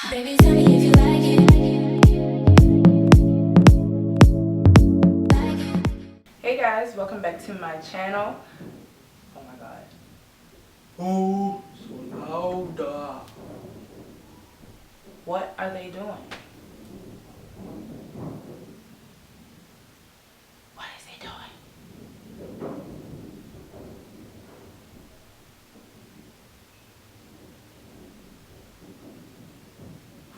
Baby, tell me if you like it. Hey guys, welcome back to my channel. Oh my god. Oh, so loud. What are they doing? What is he doing?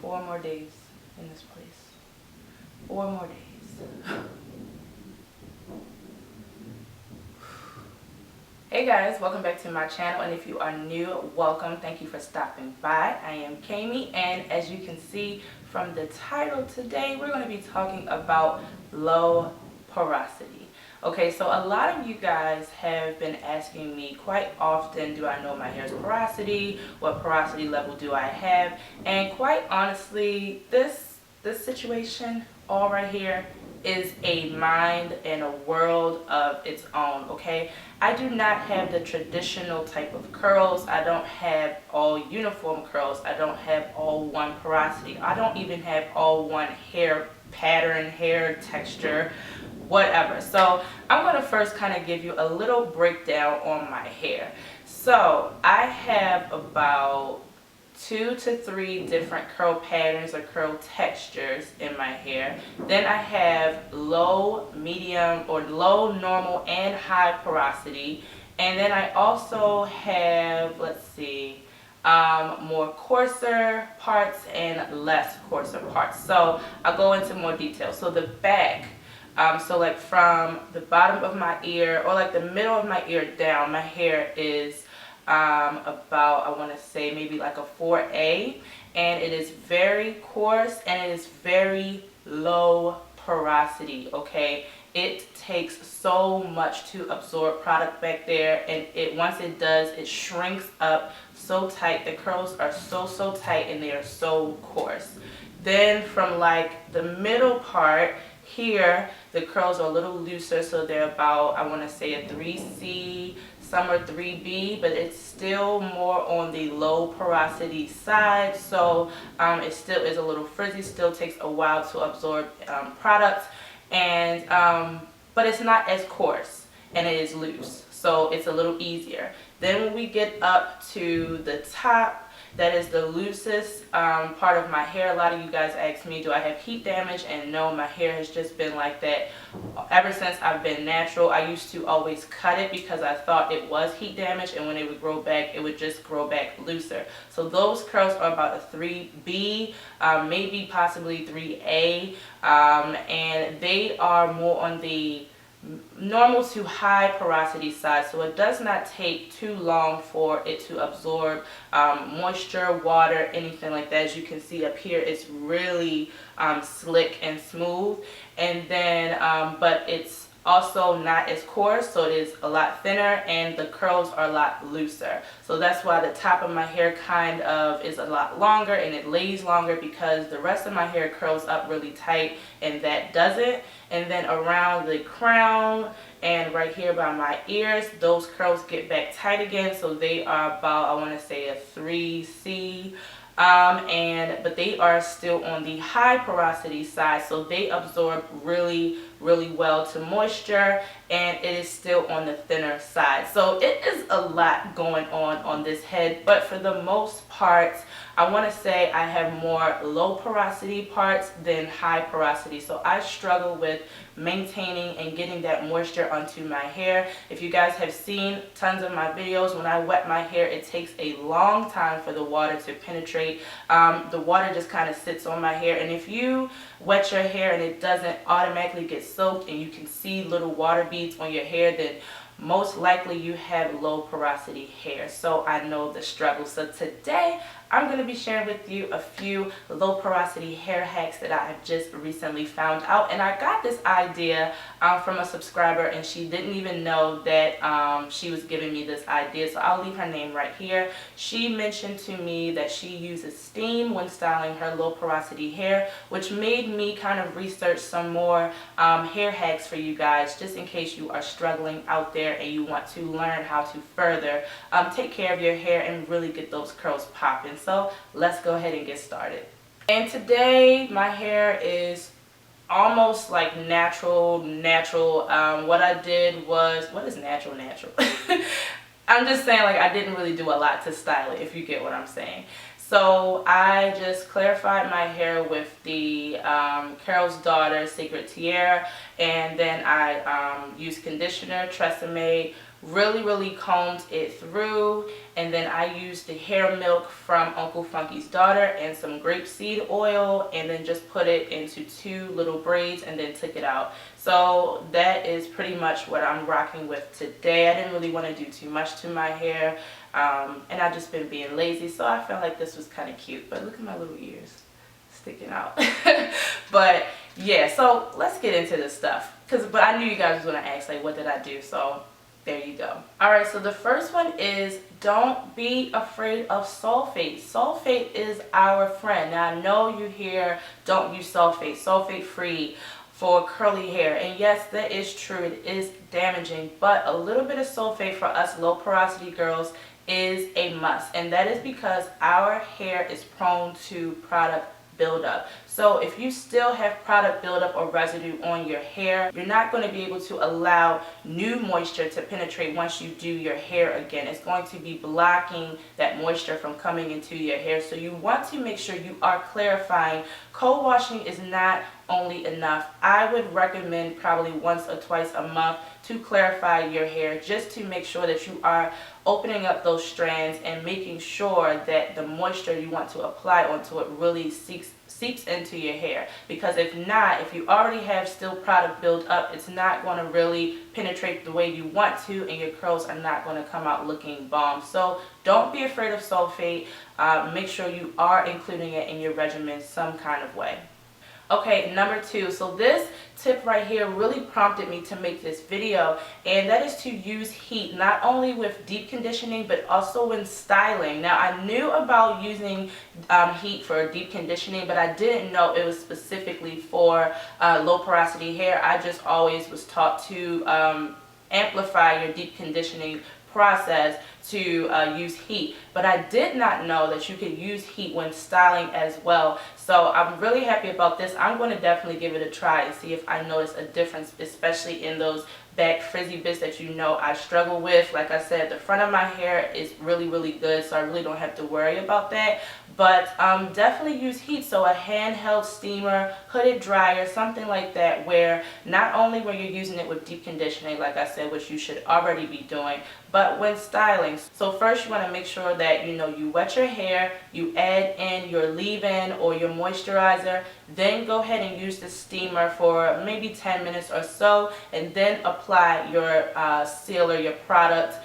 4 more days in this place. 4 more days. Hey guys, welcome back to my channel, and if you are new, welcome. Thank you for stopping by. I am Kami, and as you can see from the title today, we're going to be talking about low porosity. Okay, so a lot of you guys have been asking me quite often, do I know my hair's porosity? What porosity level do I have? And quite honestly, this situation all right here is a mind and a world of its own. Okay, I do not have the traditional type of curls. I don't have all uniform curls. I don't have all one porosity. I don't even have all one hair pattern, hair texture, whatever. So I'm going to first kind of give you a little breakdown on my hair. So I have about 2 to 3 different curl patterns or curl textures in my hair. Then I have low, medium, or low, normal, and high porosity. And then I also have, let's see, more coarser parts and less coarser parts. So I'll go into more detail. So the back, so like from the bottom of my ear or like the middle of my ear down, my hair is about, I want to say maybe like a 4A, and it is very coarse and it is very low porosity. Okay, it takes so much to absorb product back there, and once it does, it shrinks up so tight. The curls are so tight and they are so coarse. Then from like the middle part here, the curls are a little looser, so they're about, I want to say, a 3C, some are 3B, but it's still more on the low porosity side. So it still is a little frizzy, still takes a while to absorb products, and but it's not as coarse and it is loose, so it's a little easier. Then when we get up to the top, that is the loosest part of my hair. A lot of you guys ask me, do I have heat damage? And no, my hair has just been like that ever since I've been natural. I used to always cut it because I thought it was heat damage, and when it would grow back, it would just grow back looser. So those curls are about a 3B, maybe possibly 3A, and they are more on the normal to high porosity side, so it does not take too long for it to absorb moisture, water, anything like that. As you can see up here, it's really slick and smooth, and then but it's also not as coarse, so it is a lot thinner, and the curls are a lot looser. So that's why the top of my hair kind of is a lot longer and it lays longer, because the rest of my hair curls up really tight and that doesn't. And then around the crown and right here by my ears, those curls get back tight again, so they are about, I want to say, a 3C. But they are still on the high porosity side, so they absorb really well to moisture, and it is still on the thinner side. So it is a lot going on this head, but for the most part, I want to say I have more low porosity parts than high porosity. So I struggle with maintaining and getting that moisture onto my hair. If you guys have seen tons of my videos, when I wet my hair, it takes a long time for the water to penetrate. The water just kind of sits on my hair, and if you wet your hair and it doesn't automatically get soaked and you can see little water beads on your hair, then most likely you have low porosity hair. So I know the struggle. So today I'm going to be sharing with you a few low porosity hair hacks that I have just recently found out. And I got this idea from a subscriber, and she didn't even know that she was giving me this idea. So I'll leave her name right here. She mentioned to me that she uses steam when styling her low porosity hair, which made me kind of research some more hair hacks for you guys, just in case you are struggling out there and you want to learn how to further take care of your hair and really get those curls popping. So let's go ahead and get started. And today my hair is almost like natural. What I did was, what is natural? I'm just saying, like, I didn't really do a lot to style it, if you get what I'm saying. So I just clarified my hair with the Carol's Daughter Secret Tiara, and then I used conditioner, Tresemme, really combed it through, and then I used the hair milk from Uncle Funky's Daughter and some grapeseed oil, and then just put it into 2 little braids and then took it out. So that is pretty much what I'm rocking with today. I didn't really want to do too much to my hair, and I've just been being lazy, so I felt like this was kind of cute. But look at my little ears sticking out. But yeah, so let's get into this stuff, but I knew you guys was going to ask, like, what did I do? So there you go. Alright, so the first one is, don't be afraid of sulfate. Sulfate is our friend. Now I know you hear, don't use sulfate, sulfate free for curly hair. And yes, that is true, it is damaging, but a little bit of sulfate for us low porosity girls is a must. And that is because our hair is prone to product buildup. So if you still have product buildup or residue on your hair, you're not going to be able to allow new moisture to penetrate once you do your hair again. It's going to be blocking that moisture from coming into your hair. So you want to make sure you are clarifying. Cold washing is not only enough. I would recommend probably once or twice a month to clarify your hair, just to make sure that you are opening up those strands and making sure that the moisture you want to apply onto it really seeps into your hair. Because if not, if you already have still product built up, it's not going to really penetrate the way you want to, and your curls are not going to come out looking bomb. So don't be afraid of sulfate. Make sure you are including it in your regimen some kind of way. Okay, number 2. So this tip right here really prompted me to make this video, and that is to use heat, not only with deep conditioning but also when styling. Now I knew about using heat for deep conditioning, but I didn't know it was specifically for low porosity hair. I just always was taught to amplify your deep conditioning process to use heat, but I did not know that you could use heat when styling as well. So I'm really happy about this. I'm going to definitely give it a try and see if I notice a difference, especially in those back frizzy bits that you know I struggle with. Like I said, the front of my hair is really good, so I really don't have to worry about that. But definitely use heat, so a handheld steamer, hooded dryer, something like that, where not only when you're using it with deep conditioning, like I said, which you should already be doing, but when styling. So first you want to make sure that you wet your hair, you add in your leave-in or your moisturizer, then go ahead and use the steamer for maybe 10 minutes or so, and then apply your sealer, your product,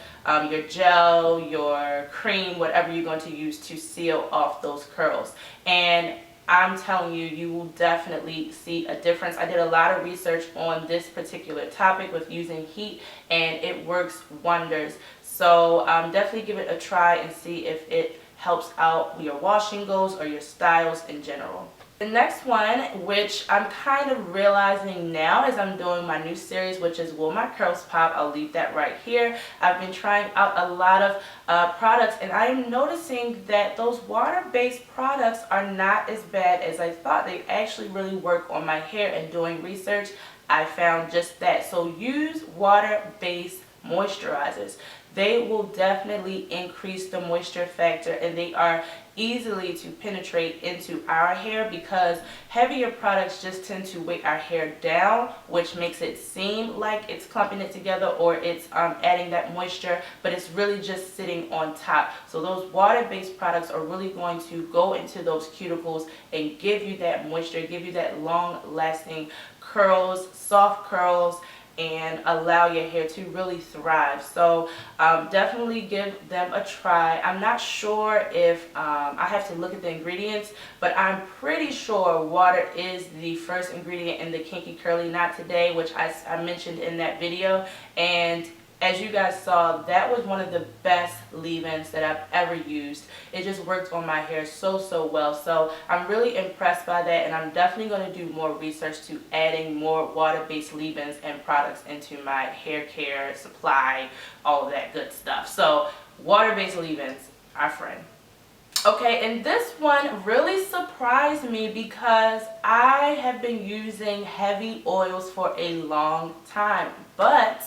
your gel, your cream, whatever you're going to use to seal off those curls. And I'm telling you, you will definitely see a difference. I did a lot of research on this particular topic with using heat, and it works wonders. So definitely give it a try and see if it helps out your washing goals or your styles in general. The next one, which I'm kind of realizing now as I'm doing my new series, which is Will My Curls Pop? I'll leave that right here. I've been trying out a lot of products, and I am noticing that those water-based products are not as bad as I thought. They actually really work on my hair, and doing research, I found just that. So use water-based moisturizers. They will definitely increase the moisture factor, and they are easily to penetrate into our hair, because heavier products just tend to weigh our hair down, which makes it seem like it's clumping it together or it's adding that moisture, but it's really just sitting on top. So those water-based products are really going to go into those cuticles and give you that moisture, give you that long-lasting curls, soft curls, and allow your hair to really thrive. So definitely give them a try. I'm not sure if I have to look at the ingredients, but I'm pretty sure water is the first ingredient in the Kinky Curly Knot Today, which I mentioned in that video. And as you guys saw, that was one of the best leave-ins that I've ever used. It just worked on my hair so well. So I'm really impressed by that, and I'm definitely going to do more research to adding more water-based leave-ins and products into my hair care supply, all of that good stuff. So water-based leave-ins, our friend. Okay, and this one really surprised me because I have been using heavy oils for a long time, but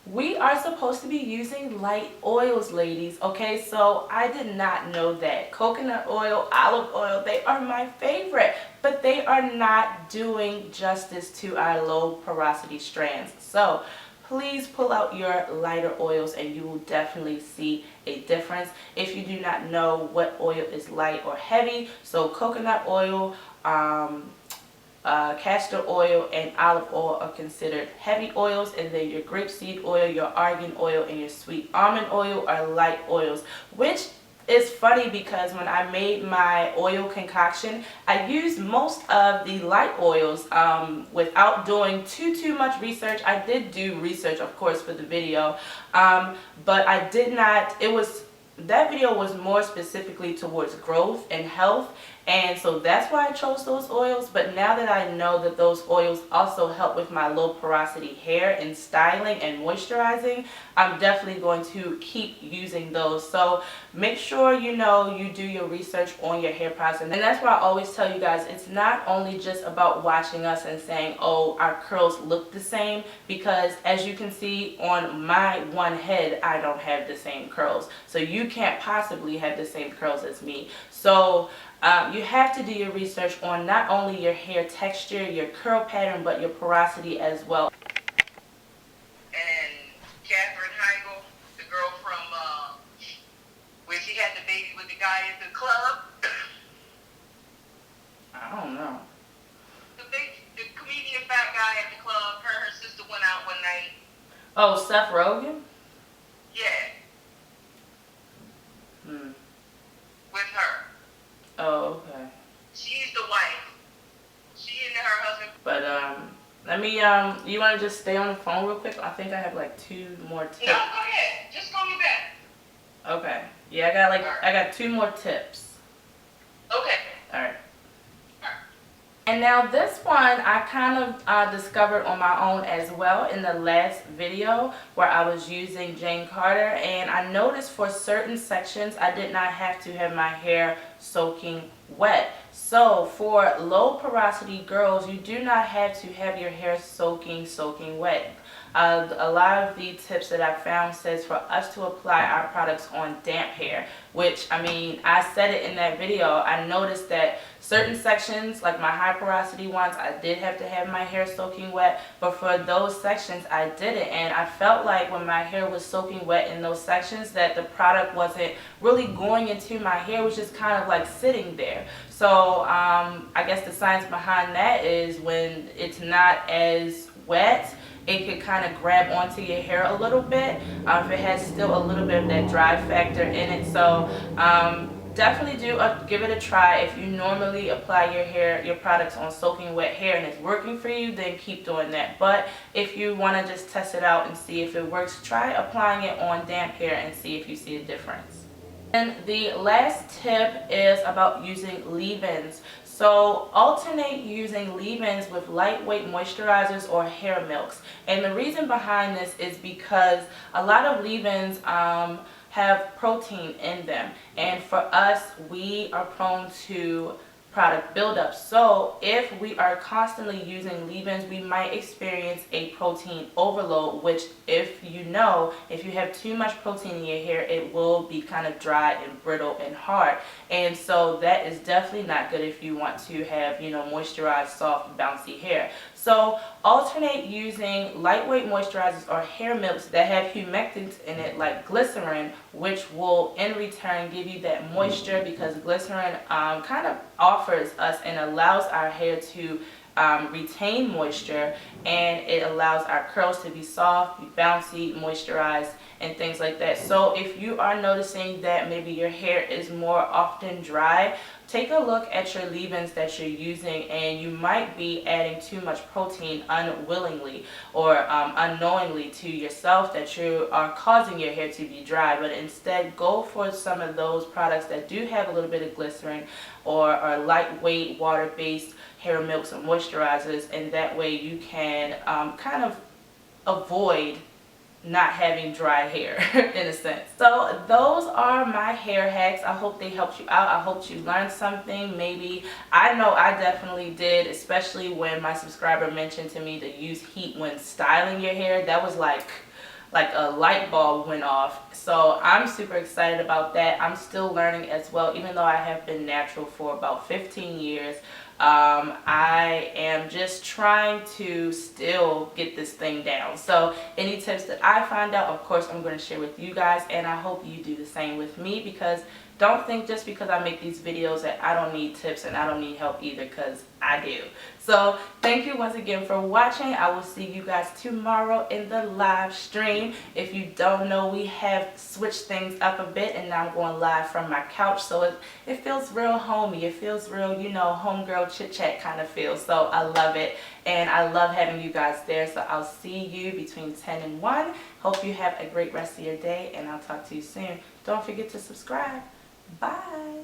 we are supposed to be using light oils, ladies. Okay, so I did not know that. Coconut oil, olive oil, they are my favorite, but they are not doing justice to our low porosity strands. So please pull out your lighter oils and you will definitely see a difference. If you do not know what oil is light or heavy, so coconut oil, castor oil, and olive oil are considered heavy oils, and then your grapeseed oil, your argan oil, and your sweet almond oil are light oils, which is funny because when I made my oil concoction, I used most of the light oils without doing too much research. I did do research, of course, for the video, but I did not, that video was more specifically towards growth and health, and so that's why I chose those oils. But now that I know that those oils also help with my low porosity hair and styling and moisturizing, I'm definitely going to keep using those. So make sure you do your research on your hair products. And that's why I always tell you guys, it's not only just about watching us and saying, oh, our curls look the same, because as you can see on my one head, I don't have the same curls. So you can't possibly have the same curls as me. So you have to do your research on not only your hair texture, your curl pattern, but your porosity as well. And Catherine Heigl, the girl from where she had the baby with the guy at the club. I don't know. The comedian fat guy at the club, her sister went out one night. Oh, Seth Rogen? Yeah. With her. Oh, okay. She's the wife. She and her husband. But let me you want to just stay on the phone real quick? I think I have like 2 more tips. No, go ahead. Just call me back. Okay. Yeah, I got 2 more tips. Okay. All right. And now this one I kind of discovered on my own as well in the last video where I was using Jane Carter, and I noticed for certain sections I did not have to have my hair soaking wet. So for low porosity girls, you do not have to have your hair soaking wet. A lot of the tips that I found says for us to apply our products on damp hair, which, I mean, I said it in that video. I noticed that certain sections, like my high porosity ones, I did have to have my hair soaking wet, but for those sections I didn't, and I felt like when my hair was soaking wet in those sections that the product wasn't really going into my hair, it was just kind of like sitting there. So I guess the science behind that is when it's not as wet, it could kind of grab onto your hair a little bit if it has still a little bit of that dry factor in it. So definitely give it a try. If you normally apply your products on soaking wet hair and it's working for you, then keep doing that. But if you want to just test it out and see if it works, try applying it on damp hair and see if you see a difference. And the last tip is about using leave-ins. So alternate using leave-ins with lightweight moisturizers or hair milks. And the reason behind this is because a lot of leave-ins have protein in them. And for us, we are prone to product buildup. So if we are constantly using leave-ins, we might experience a protein overload, which if you have too much protein in your hair, it will be kind of dry and brittle and hard. And so that is definitely not good if you want to have, moisturized, soft, bouncy hair. So alternate using lightweight moisturizers or hair milks that have humectants in it, like glycerin, which will in return give you that moisture, because glycerin kind of offers us and allows our hair to retain moisture, and it allows our curls to be soft, be bouncy, moisturized, and things like that. So if you are noticing that maybe your hair is more often dry, take a look at your leave-ins that you're using, and you might be adding too much protein unwillingly or unknowingly to yourself, that you are causing your hair to be dry. But instead, go for some of those products that do have a little bit of glycerin or are lightweight water-based hair milks and moisturizers, and that way you can kind of avoid not having dry hair in a sense. So those are my hair hacks. I hope they helped you out. I hope you learned something. Maybe, I know I definitely did, especially when my subscriber mentioned to me to use heat when styling your hair. That was like a light bulb went off. So I'm super excited about that. I'm still learning as well, even though I have been natural for about 15 years. I am just trying to still get this thing down. So any tips that I find out, of course, I'm going to share with you guys, and I hope you do the same with me, because don't think just because I make these videos that I don't need tips and I don't need help either, because I do. So thank you once again for watching. I will see you guys tomorrow in the live stream. If you don't know, we have switched things up a bit, and now I'm going live from my couch, so it feels real homey. It feels real, you know, homegirl chit chat kind of feel. So I love it, and I love having you guys there. So I'll see you between 10 and 1. Hope you have a great rest of your day, and I'll talk to you soon. Don't forget to subscribe. Bye.